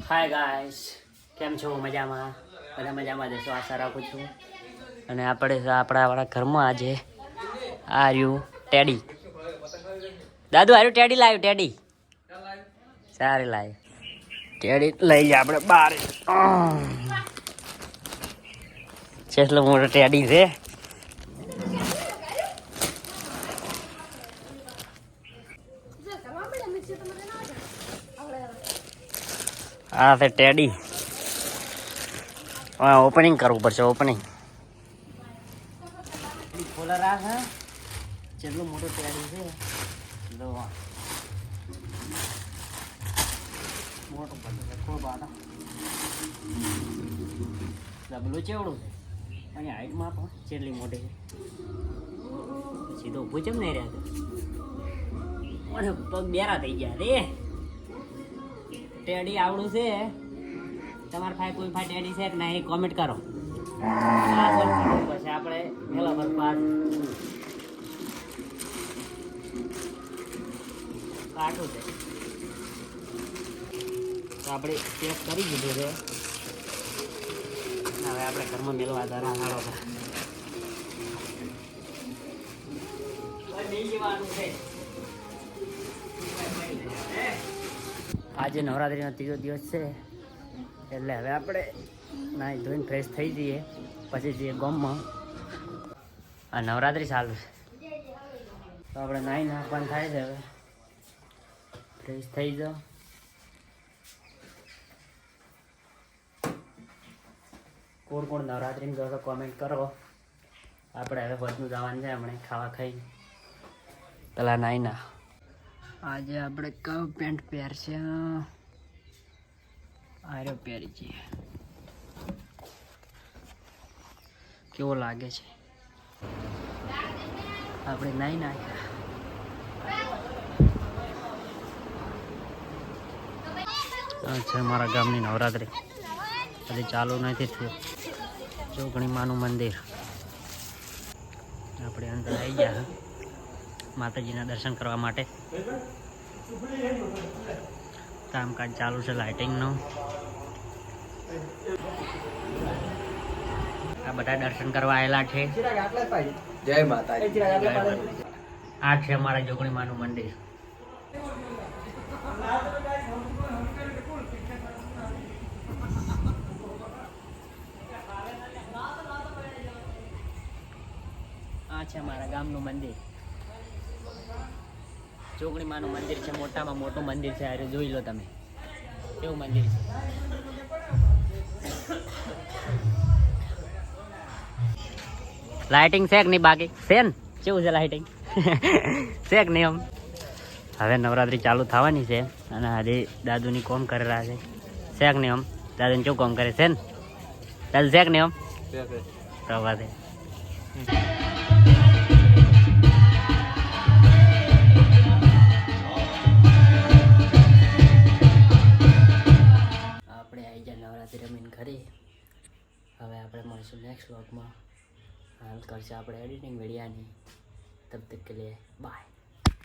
Hi guys, કેમ છો? મજામાં? બધા મજામાં જશો આશા રાખું છું. અને આપણે આપણા ઘરમાં આજે આ રહ્યું ટેડી. દાદુ આર્યું ટેડી લાવ્યું, ટેડી સારી લાવી ટેડી લઈ જાય આપણે બહાર. કેટલો મોટો ટેડી છે. હા છે ટેડી. હા, ઓપનિંગ કરવું પડશે. ઓપનિંગ ખોલા રાખ. હા, કેટલું મોટું ટેડી છે. મોટું પડશે ખૂબ આના ડબલું ચેવડું છે અને હાઈટમાં પણ કેટલી મોટી છે. સીધો ઊભું ચેમ નહીં રહ્યા? મને પગ બેરા થઈ ગયા રે. ટેડી આવડું છે. તમારે ભાઈ કોઈ ભાઈ ટેડી છે કે ના એ કોમેન્ટ કરો. પછી આપણે મેલા પર પાસ કાઠું છે તો આપણે ચેક કરી દીધું છે. હવે આપણે ઘરમાં મેળવા તારા હારો આજે નવરાત્રિનો ત્રીજો દિવસ છે એટલે હવે આપણે નાહી ધોઈને ફ્રેશ થઈ જઈએ પછી જઈએ ગામમાં. આ નવરાત્રિ ચાલુ છે તો આપણે નાહી નાખવાનું થાય છે. હવે ફ્રેશ થઈ જાઓ. કોણ કોણ નવરાત્રિમાં જો તો કોમેન્ટ કરો. આપણે હવે બધું જવાનું છે હમણાં ખાવા ખાઈ પેલા નાઈ ના. આજે આપણે કયો પેન્ટ પહેરશે? આર્યો પહેરી છીએ. કેવો લાગે છે? આપણે નાઈ નાખ્યા. અચ્છા, મારા ગામની નવરાત્રિ હજી ચાલુ નથી થયું. ચોકણી માનું મંદિર. આપણે અંદર આવી ગયા માતાજીના દર્શન કરવા માટે. કામકાજ ચાલુ છે લાઇટિંગનું. આ બધા દર્શન કરવા આવેલા છે. જય માતાજી. આ છે અમારા જોગણી માનું મંદિર. આ છે મારા ગામનું મંદિર. જોગણી માનું મંદિર છે. મોટામાં મોટું મંદિર છે. આ જોઈ લો તમે કેવું મંદિર છે. લાઇટિંગ છે કે નહીં? બાકી છે ને? કેવું છે લાઇટિંગ? છે કે નહીં? આમ હવે નવરાત્રિ ચાલુ થવાની છે અને હજી દાદુની કોમ કરેલા છે. છે કે નહીં? આમ દાદુને શું કોમ કરે છે ને? દાદુ છે કે નહીં? આમ પ્રભા છે. આપણે આવી જાય નવરાત્રિ રમીને ઘરે. હવે આપણે મળશું નેક્સ્ટ વ્લોગમાં. હાલ કરશે આપણે એડિટિંગ વિડીયાની. તબ તક કે લીએ બાય.